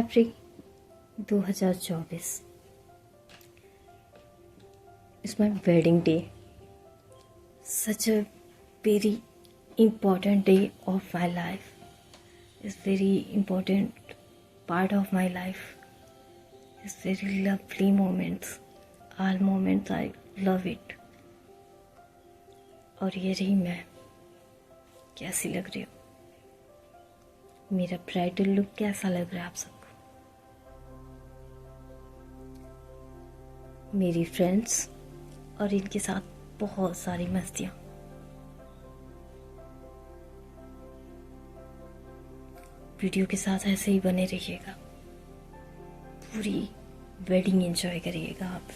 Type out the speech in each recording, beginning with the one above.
April 2024 is my wedding day. Such a very important day of my life. It's very important part of my life. It's very lovely moments. All moments I love it. और ये रही मैं, कैसी लग रही हूँ, मेरा bridal look कैसा लग रहा है आप सबको। मेरी फ्रेंड्स और इनके साथ बहुत सारी मस्तियाँ। वीडियो के साथ ऐसे ही बने रहिएगा, पूरी वेडिंग एंजॉय करिएगा आप।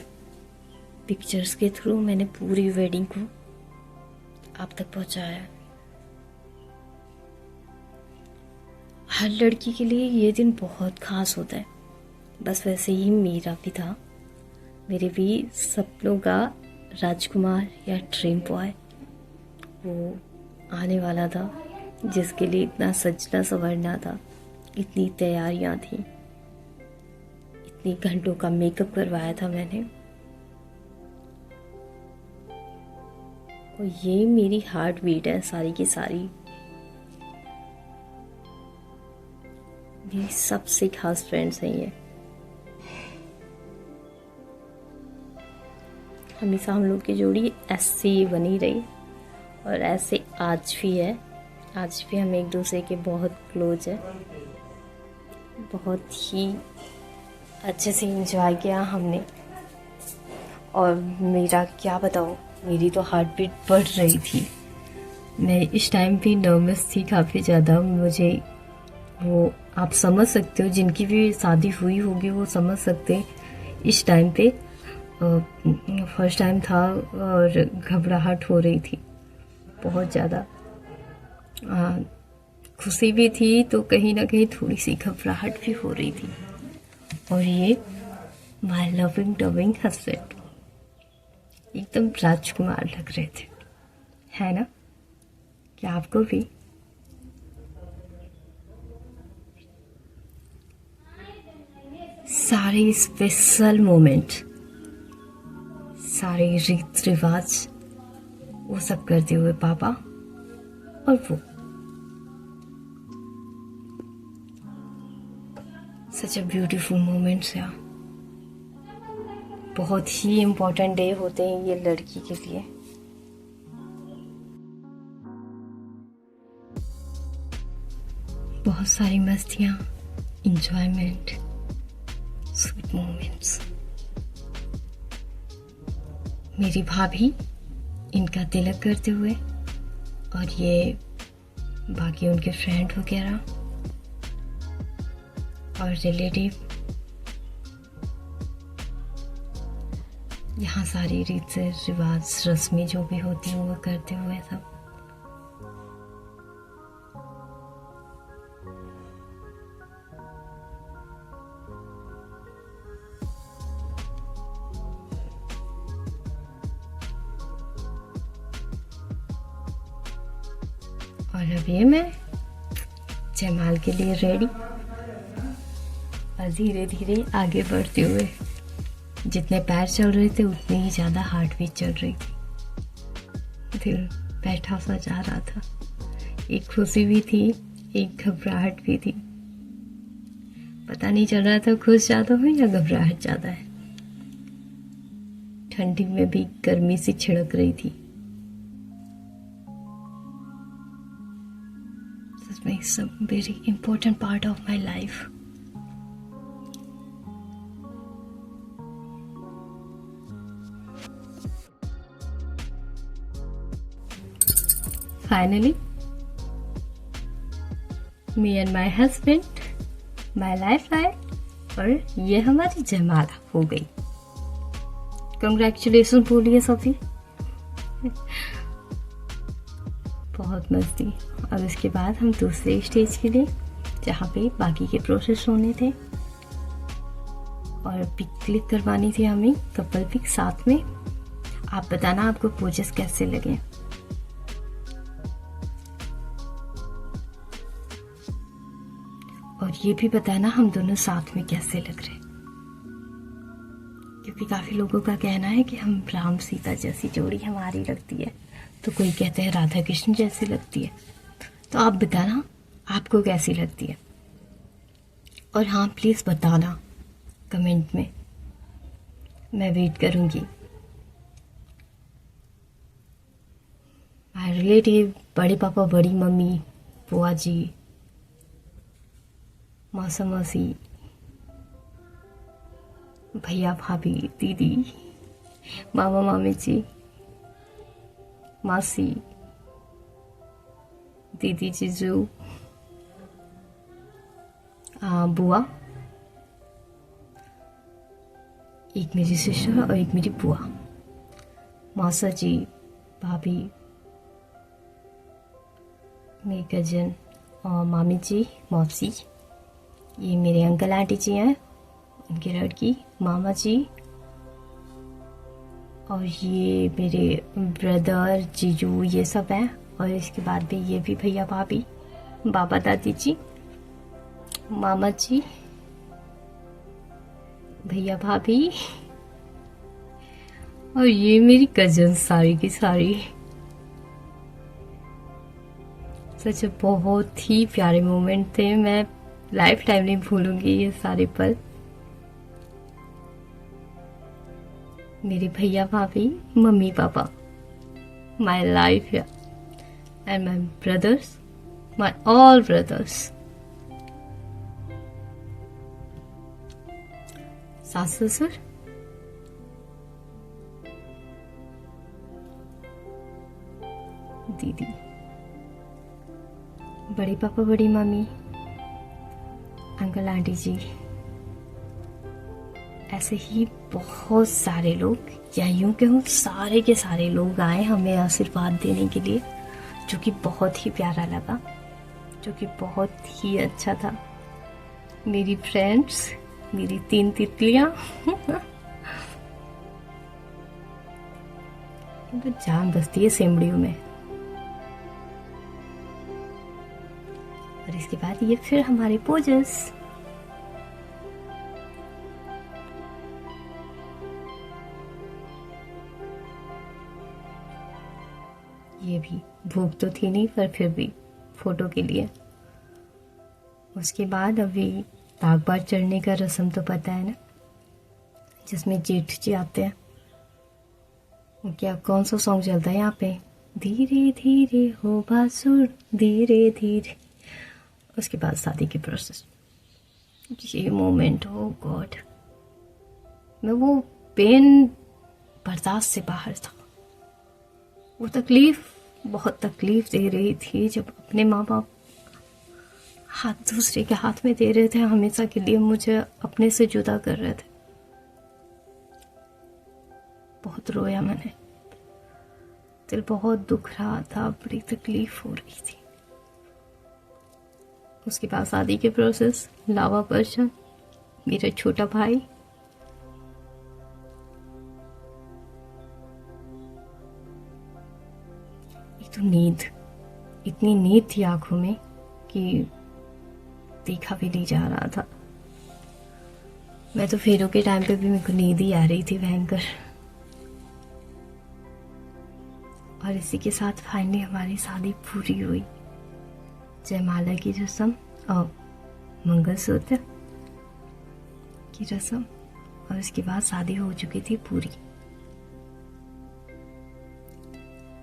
पिक्चर्स के थ्रू मैंने पूरी वेडिंग को आप तक पहुंचाया। हर लड़की के लिए ये दिन बहुत खास होता है, बस वैसे ही मेरा भी था। मेरे भी सपनों का राजकुमार या ड्रीम बॉय वो आने वाला था, जिसके लिए इतना सजना संवरना था, इतनी तैयारियां थी, इतनी घंटों का मेकअप करवाया था मैंने। और ये मेरी हार्ट बीट है सारी की सारी। मेरी सबसे खास फ्रेंड्स हैं ये। हमेशा हम लोग की जोड़ी ऐसे ही बनी रही और ऐसे आज भी है। आज भी हम एक दूसरे के बहुत क्लोज है। बहुत ही अच्छे से एंजॉय किया हमने। और मेरा क्या बताऊँ, मेरी तो हार्ट बीट बढ़ रही थी। मैं इस टाइम पे नर्वस थी काफ़ी ज़्यादा। मुझे वो आप समझ सकते हो, जिनकी भी शादी हुई होगी वो समझ सकते। इस टाइम पे फर्स्ट टाइम था और घबराहट हो रही थी बहुत ज़्यादा। खुशी भी थी तो कहीं ना कहीं थोड़ी सी घबराहट भी हो रही थी। और ये माय लविंग डविंग हस्बैंड एकदम राजकुमार लग रहे थे, है ना? क्या आपको भी? सारे स्पेशल मोमेंट, सारे रीत रिवाज वो सब करते हुए पापा और वो। सच अ ब्यूटीफुल मोमेंट्स यार। बहुत ही इम्पोर्टेंट डे होते हैं ये लड़की के लिए। बहुत सारी मस्तियाँ, इंजॉयमेंट, स्वीट मोमेंट्स। मेरी भाभी इनका तिलक करते हुए और ये बाकी उनके फ्रेंड वगैरह और रिलेटिव, यहाँ सारी रीत से रिवाज रस्में जो भी होती हैं वो करते हुए सब। और अब ये मैं जयमाल के लिए रेडी और धीरे धीरे आगे बढ़ते हुए। जितने पैर चल रहे थे उतनी ही ज़्यादा हार्ट बीट चल रही थी। दिल बैठा सा जा रहा था। एक खुशी भी थी, एक घबराहट भी थी। पता नहीं चल रहा था खुश ज़्यादा है या घबराहट ज़्यादा है। ठंडी में भी गर्मी सी छिड़क रही थी। सच में it's a very important part of my life. Finally, me and my husband, my lifeline, और ये हमारी जयमाला हो गई। कंग्रेचुलेशन बोलिए सभी। बहुत मस्ती। अब इसके बाद हम दूसरे स्टेज के लिए, जहाँ पे बाकी के प्रोसेस होने थे और पिक क्लिक करवानी थी हमें, कपल पिक साथ में। आप बताना आपको पोजेस कैसे लगे। और ये भी बताना हम दोनों साथ में कैसे लग रहे, क्योंकि काफी लोगों का कहना है कि हम राम सीता जैसी जोड़ी हमारी लगती है, तो कोई कहते हैं राधा कृष्ण जैसी लगती है। तो आप बताना आपको कैसी लगती है, और हाँ प्लीज़ बताना कमेंट में, मैं वेट करूँगी। माय रिलेटिव, बड़े पापा, बड़ी मम्मी, बुआ जी, मौसा मौसी, भैया भाभी, दीदी, मामा मामी जी, मासी, दीदी जीजू, बुआ, एक मेरी सिस्टर और एक मेरी बुआ, मौसा जी, भाभी, मेरी कजन और मामी जी, मौसी, ये मेरे अंकल आंटी जी हैं, उनकी लड़की, मामा जी, और ये मेरे ब्रदर जीजू, ये सब हैं। और इसके बाद भी ये भी भैया भाभी, बाबा दादी जी, मामा जी, भैया भाभी, और ये मेरी कजन सारी की सारी। सच बहुत ही प्यारे मोमेंट थे, मैं लाइफ टाइम नहीं भूलूंगी ये सारे पल। मेरे भैया भाभी, mummy papa, my life and my brothers, my all brothers, सास ससुर, दीदी, बड़े पापा, बड़ी मम्मी, अंकल आंटी जी, ऐसे ही बहुत सारे लोग, या यूं कहूँ सारे के सारे लोग आए हमें आशीर्वाद देने के लिए, जो कि बहुत ही प्यारा लगा, जो कि बहुत ही अच्छा था। मेरी फ्रेंड्स, मेरी 3 तितलियां तो जान बसती है सेमड़ियों में। और इसके बाद ये फिर हमारे पोजेस, ये भी भूख तो थी नहीं पर फिर भी फोटो के लिए। उसके बाद अभी ताक बाट चढ़ने का रस्म तो पता है ना, जिसमें जेठ जी आते हैं। क्या कौन सा सॉन्ग चलता है यहाँ पे, धीरे धीरे हो बासुर धीरे धीरे। उसके बाद शादी की प्रोसेस, ये मोमेंट, ओ गॉड, मैं वो पेन बर्दाश्त से बाहर था। वो तकलीफ बहुत तकलीफ दे रही थी, जब अपने माँ बाप हाथ दूसरे के हाथ में दे रहे थे, हमेशा के लिए मुझे अपने से जुदा कर रहे थे। बहुत रोया मैंने, दिल बहुत दुख रहा था, बड़ी तकलीफ हो रही थी। उसके बाद शादी के प्रोसेस, लावा पर्सन, मेरा छोटा भाई, एक तो नींद, इतनी नींद थी आंखों में कि देखा भी नहीं जा रहा था। मैं तो फेरों के टाइम पे भी मेरे को नींद ही आ रही थी भयंकर। और इसी के साथ फाइनली हमारी शादी पूरी हुई। जयमाला की रस्म और मंगलसूत्र की रस्म, और उसके बाद शादी हो चुकी थी पूरी।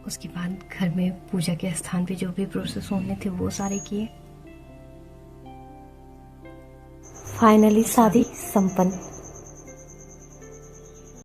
उसके बाद घर में पूजा के स्थान पे जो भी प्रोसेस होने थे वो सारे किए। फाइनली शादी संपन्न।